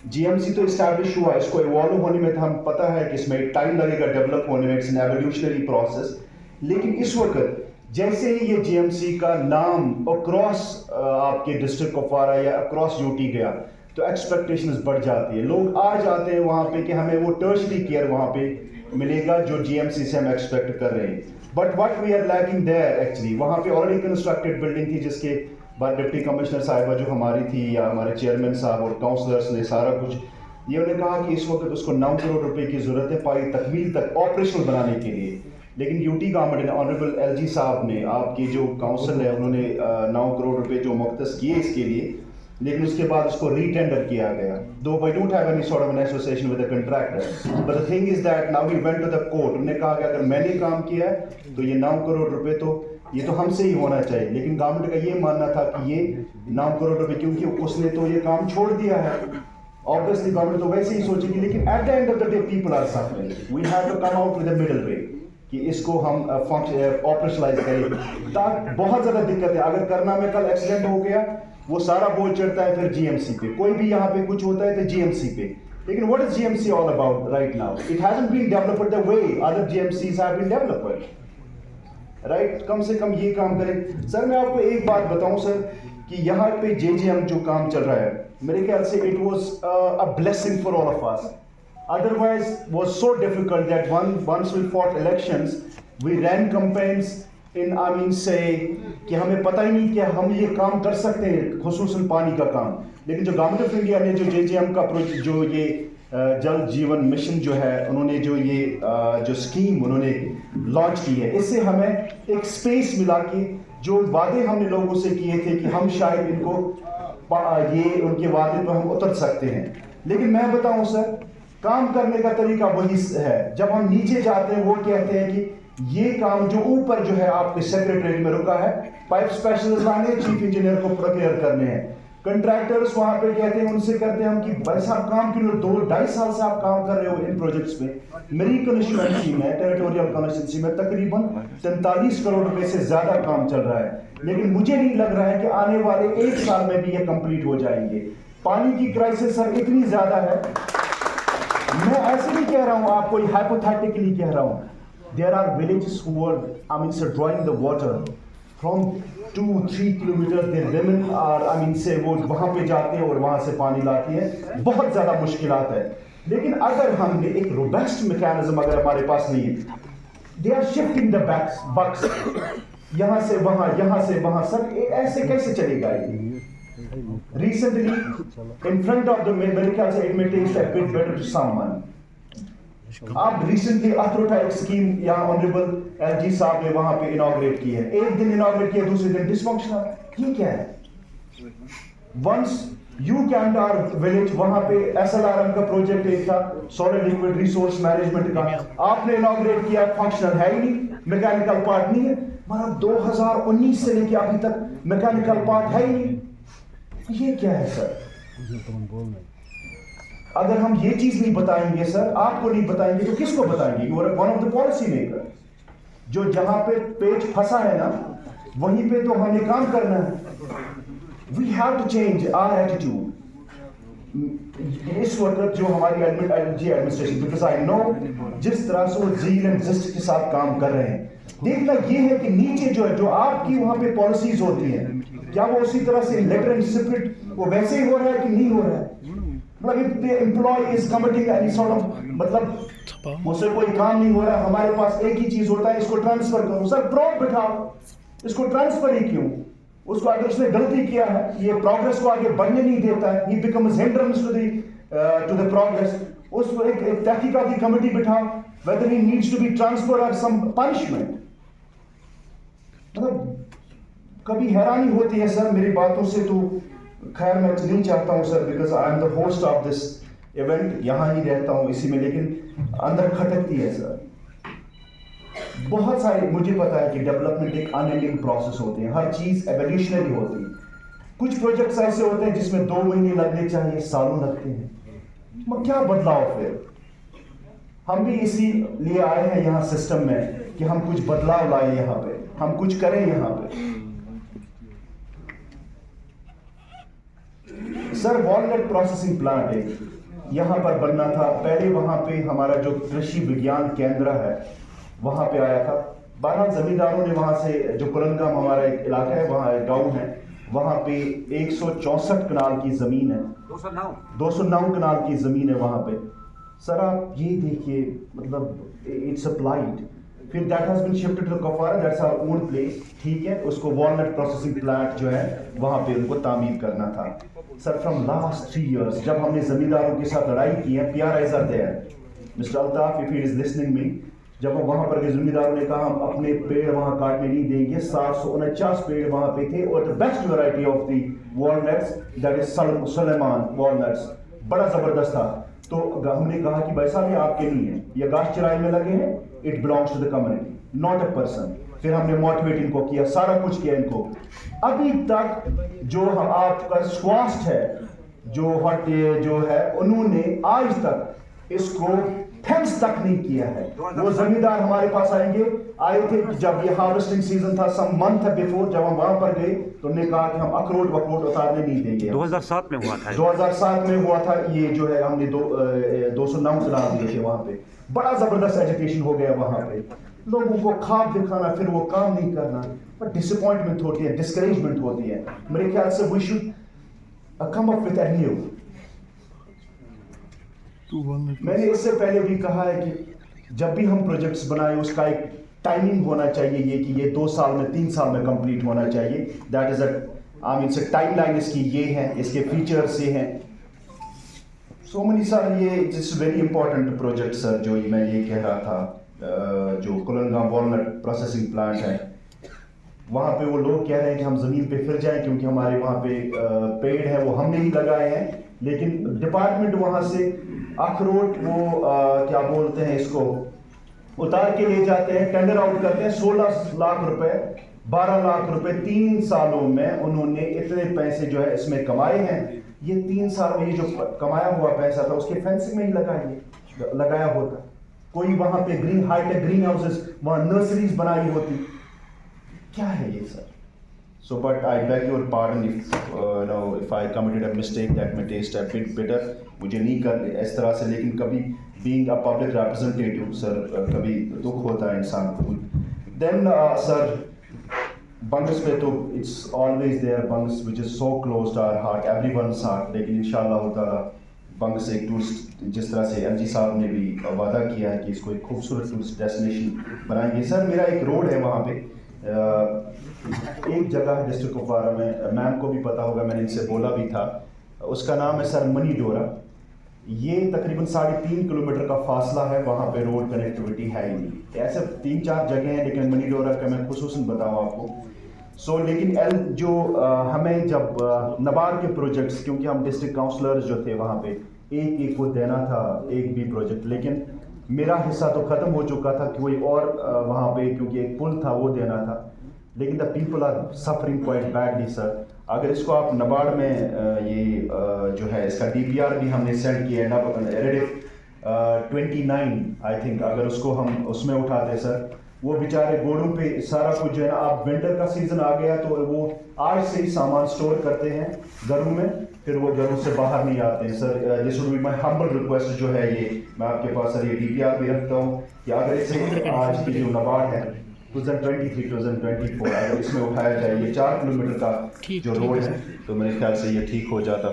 GMC तो establish हुआ, इसको इवॉल्व होने में तो हम पता है कि इसमें टाइम लगेगा डेवलप होने में, इट्स एन एवोल्यूशनरी प्रोसेस। लेकिन इस वक्त जैसे ही ये जीएमसी का नाम अक्रॉस आपके डिस्ट्रिक्ट कुपवारा या अक्रॉस यूटी गया तो एक्सपेक्टेशंस बढ़ जाती है, लोग आ जाते हैं वहाँ पे कि हमें वो टर्शरी केयर वहाँ पे मिलेगा जो जीएमसी से हम एक्सपेक्ट कर रहे हैं। But what we are lacking there actually, वहाँ पे ऑलरेडी कंस्ट्रक्टेड बिल्डिंग थी जिसके बाद डिप्टी कमिश्नर साहिबा जो हमारी थी या हमारे चेयरमैन साहब और काउंसलर्स ने सारा कुछ ये उन्होंने कहा कि इस वक्त उसको 9 करोड़ रुपए की जरूरत है पाई तकमील तक ऑपरेशनल बनाने के लिए। लेकिन यूटी गवर्नमेंट ने ऑनरेबल एलजी साहब ने आपकी जो काउंसिल है उन्होंने 9 करोड़ रुपए जो मुख्तस किए इसके लिए, लेकिन उसके बाद उसको रीटेंडर किया गया। Though I don't have any sort of an association with the contractor, but the thing is that now we went to the court. उन्होंने कहा कि अगर मैंने काम किया है तो ये 9 करोड़ रुपए तो ये तो हमसे ही होना चाहिए, लेकिन गवर्नमेंट का ये मानना था कि ये 9 करोड़ रुपए क्योंकि उसने तो ये काम छोड़ दिया है, ऑब्वियसली गवर्नमेंट तो वैसे ही सोचेगी। लेकिन at the end of the day people are suffering, we have to come out with the middle way कि इसको हम ऑपरेशनलाइज करें। बहुत ज्यादा दिक्कत है, अगर करना में कल एक्सीडेंट हो गया वो सारा बोझ चढ़ता है फिर जीएमसी पे, कोई भी यहाँ पे कुछ होता है तो जीएमसी पे। लेकिन what is GMC all about right now? It hasn't been developed the way other GMCs have been developed, right? कम से कम ये काम करें। सर मैं आपको एक बात बताऊं सर कि यहाँ पे जेजेएम जो काम चल रहा है मेरे ख्याल से it was a blessing for all of us, otherwise was so difficult that once we fought elections we ran campaigns in I mean say कि हमें पता ही नहीं कि हम ये काम कर सकते हैं खुसूसन पानी का काम। लेकिन जो गवर्नमेंट ऑफ इंडिया ने जो जेजेएम का प्रोजेक्ट जो ये जल जीवन मिशन जो है उन्होंने जो ये जो स्कीम उन्होंने लॉन्च की है, इससे हमें एक स्पेस मिला कि जो वादे हमने लोगों से किए थे कि हम शायद इनको ये उनके वादे पर हम उतर सकते हैं। लेकिन मैं बताऊं सर काम करने का तरीका वही है, जब हम नीचे जाते हैं वो कहते हैं कि ये काम जो ऊपर जो है आपके सेक्रेटरीट में रुका है, पाइप स्पेशलिस्ट लाने चीफ इंजीनियर को प्रोक्योर करने हैं, कंट्रैक्टर्स वहां पे कहते हैं उनसे करते हैं हम कि भाई साहब काम क्यों 2-2.5 साल से आप काम कर रहे हो इन प्रोजेक्ट्स में। मेरी कंस्टिट्यूएंसी में टेरिटोरियल कंस्टिट्यूएंसी में तकरीबन 43 करोड़ रुपए से ज्यादा काम चल रहा है, लेकिन मुझे नहीं लग रहा है कि आने वाले 1 साल में भी ये कंप्लीट हो जाएंगे। पानी की क्राइसिस सर इतनी ज्यादा है, मैं ऐसे नहीं कह रहा हूं, आपको हाइपोथेटिकली कह रहा हूं। There are villages who are I mean sir drawing the water from 2-3 kilometre, there women are I mean say वो वहां पे जाते हैं और वहां से पानी लाती है, बहुत ज्यादा मुश्किलात है। लेकिन अगर हमने एक रोबस्ट मैकेनिज्म अगर हमारे पास नहीं है, they are shifting the bucks यहां से वहां सर ऐसे कैसे चलेगा ये? Recently, in front of the मेरे ख्याल से it may taste a bit better to someone. आप रिसेंटली अथरोटा एक स्कीम यहाँ ऑनरेबल एलजी साहब ने वहां पे इनॉग्रेट की है, एक दिन इनॉग्रेट किया दूसरे दिन डिसफंक्शनल। ये क्या है? Once you can't our village वहां पे एसएलआरएम का प्रोजेक्ट एक था सॉलिड लिक्विड रिसोर्स मैनेजमेंट का, आपने इनॉग्रेट किया, फंक्शनल है ही नहीं, मैकेनिकल पार्ट नहीं है, मतलब 2019 से लेके अभी तक मैकेनिकल पार्ट है ही नहीं। ये क्या है सर? अगर हम ये चीज नहीं बताएंगे सर, आपको नहीं बताएंगे तो किसको बताएंगे? You are one of the policy maker. जो जहां पे पेच फंसा है ना वहीं पे तो हमें काम करना है। We have to change our attitude. इस वक्त जो हमारी एडमिनिस्ट्रेशन, बिकॉज आई नो जिस तरह से वो जील एंड जिस्ट के साथ काम कर रहे हैं, देखना ये है कि नीचे जो है जो आपकी वहां पे पॉलिसीज होती हैं, क्या वो उसी तरह से लेटर एंड स्पिरिट वो वैसे ही हो रहा है कि नहीं हो रहा है? मतलब if the employee is committing any sort of मतलब मुझसे कोई काम नहीं हो रहा, हमारे पास एक ही चीज होता है, इसको ट्रांसफर करो। सर प्रॉप बिठाओ, इसको ट्रांसफर ही क्यों? उसको अगर उसने गलती किया है, ये प्रोग्रेस को आगे बढ़ने नहीं देता है, he becomes hindrance to the progress, उसको एक तहकीकाती committee बिठाओ, whether he needs to be transferred or some punishment। मतलब कभी हैरानी होती है सर मेरी बातों से, तो खैर मैं नहीं चाहता हूं sir, because I am the host of this event, यहां ही रहता हूं इसी में, लेकिन अंदर खटकती है सर। बहुत सारे मुझे पता है कि डेवलपमेंट एक अनएंडिंग प्रोसेस होती है, हर चीज एवोल्यूशनरी होती है। कुछ प्रोजेक्ट्स ऐसे होते हैं जिसमें 2 महीने लगने चाहिए, सालों लगते हैं। क्या बदलाव फिर? हम भी इसी लिए आए हैं यहाँ सिस्टम में कि हम कुछ बदलाव लाए, यहाँ पे हम कुछ करें यहाँ पे। सर वॉलनट प्रोसेसिंग प्लांट है, यहाँ पर बनना था। पहले वहाँ पे हमारा जो कृषि विज्ञान केंद्र है वहाँ पे आया था। 12 जमींदारों ने वहाँ से, जो कुलनगाम हमारा एक इलाका है, वहाँ गाँव है, वहाँ पे 164 कनाल की ज़मीन है, 209 कनाल की ज़मीन है वहाँ पे। सर आप ये देखिए, मतलब इट्स अप्लाइड। फिर that has been shifted to Kafwara, that's our own place, ठीक है। उसको वॉलनट प्रोसेसिंग प्लांट जो है वहाँ पे उनको तामीर करना था। सर फ्रॉम लास्ट 3 years जब हमने ज़मींदारों के साथ लड़ाई की है, PRIs are there, mister Altaf if he is listening me, जब हम वहाँ पर गए ज़मींदारों ने कहा हम अपने पेड़ वहाँ काटने नहीं देंगे। 749 पेड़ वहाँ पे थे और the best variety of the walnuts that is Suleman walnuts, बड़ा ज़बरदस्त था। तो हमने कहा कि भाई साहब ये आपके नहीं है, ये गाछ चराई में लगे हैं, it belongs to the community not a person. फिर हमने मोटिवेट इनको किया, सारा कुछ किया इनको। अभी तक जो आपका स्वास्थ्य है, जो है उन्होंने आज तक इसको फेंस तक नहीं किया है। वो जमींदार हमारे पास आए थे जब ये हार्वेस्टिंग सीजन था, सम मंथ बिफोर, जब हम वहां पर गए तो उन्होंने कहा कि हम अखरोट वखरोट उतारने नहीं देंगे। 2007 में हुआ था। 2007 में हुआ था ये, जो है हमने 209 कनाल दिए थे वहां पे। बड़ा जबरदस्त एजुकेशन हो गया वहां पे, लोगों को खाद दिखाना, फिर वो काम नहीं करना, पर डिसअपॉइंटमेंट होती है, डिस्करेजमेंट होती है। मेरे ख्याल से we should come up with a new. मैंने इससे पहले भी कहा है कि जब भी हम प्रोजेक्ट्स बनाए उसका एक टाइमिंग होना चाहिए, ये कि ये 2 साल में 3 साल में कंप्लीट होना चाहिए। दैट इज आई मीन से टाइमलाइन इसकी ये है, इसके फीचर्स ये हैं। सो मनी सर, ये it's very important project sir, जो मैं ये कह रहा था। जो कुलनगाम वॉलनट प्रोसेसिंग प्लांट है, वहाँ पे वो लोग कह रहे हैं कि हम ज़मीन पे फिर जाएं क्योंकि हमारे वहाँ पे पेड़ है वो हमने ही लगाए हैं, लेकिन डिपार्टमेंट वहाँ से अखरोट वो क्या बोलते हैं इसको उतार के ले जाते हैं, टेंडर आउट करते हैं। 16 लाख रुपए 12 लाख रुपए 3 सालों में उन्होंने इतने पैसे जो है इसमें कमाए हैं। ये 3 साल में ये जो कमाया हुआ पैसा था उसके फेंसिंग में ही लगाया होता। कोई वहां पे हाईटेक ग्रीन हाउसेस, वहां नर्सरीज बनाई होती। क्या है ये sir? So, but I beg your pardon if I committed a mistake that may taste a bit bitter. मुझे नहीं कर इस तरह से, लेकिन कभी being a public representative sir, कभी दुख होता है इंसान को। Then सर, बंगस पे तो it's always there, बंगस which is so close to our heart, everyone's heart। लेकिन इंशाल्लाह ताला बंगस एक टूरिस्ट, जिस तरह से MG साहब ने भी वादा किया है कि इसको एक खूबसूरत टूरिस्ट डेस्टिनेशन बनाएंगे। सर मेरा एक रोड है वहाँ पे, एक जगह है डिस्ट्रिक्ट कुपवारा में, मैम को भी पता होगा, मैंने इनसे बोला भी था, उसका नाम है सर मनी डोरा। ये तकरीबन 3.5 किलोमीटर का फासला है, वहाँ पे रोड कनेक्टिविटी है ही नहीं। ऐसे 3-4 जगह हैं, लेकिन मनी डोरा का मैं खुसूसन बताऊँ आपको। लेकिन जो हमें जब नबार्ड के प्रोजेक्ट्स, क्योंकि हम डिस्ट्रिक्ट काउंसलर्स जो थे वहाँ पे एक को देना था एक भी प्रोजेक्ट, लेकिन मेरा हिस्सा तो ख़त्म हो चुका था कि कोई और वहाँ पे, क्योंकि एक पुल था वो देना था। लेकिन the people are suffering quite badly sir. अगर इसको आप नबार्ड में ये जो है इसका DPR भी हमने सेंड किया है, रेडिफ 29 आई थिंक, अगर उसको हम उसमें उठाते सर, वो बेचारे गोड़ों पे सारा कुछ जो है ना, आप विंटर का सीजन आ गया तो वो आज से ही सामान स्टोर करते हैं घरों में, फिर वो घरों से बाहर नहीं आते हैं sir. This would be my humble request जो है, ये मैं आपके पास सर ये DPR भी रखता हूँ कि अगर इसे आज की जो नबार्ड है 2023-2024 अगर इसमें उठाया जाए, ये 4 किलोमीटर का जो रोड है, तो मेरे ख्याल से ये ठीक हो जाता।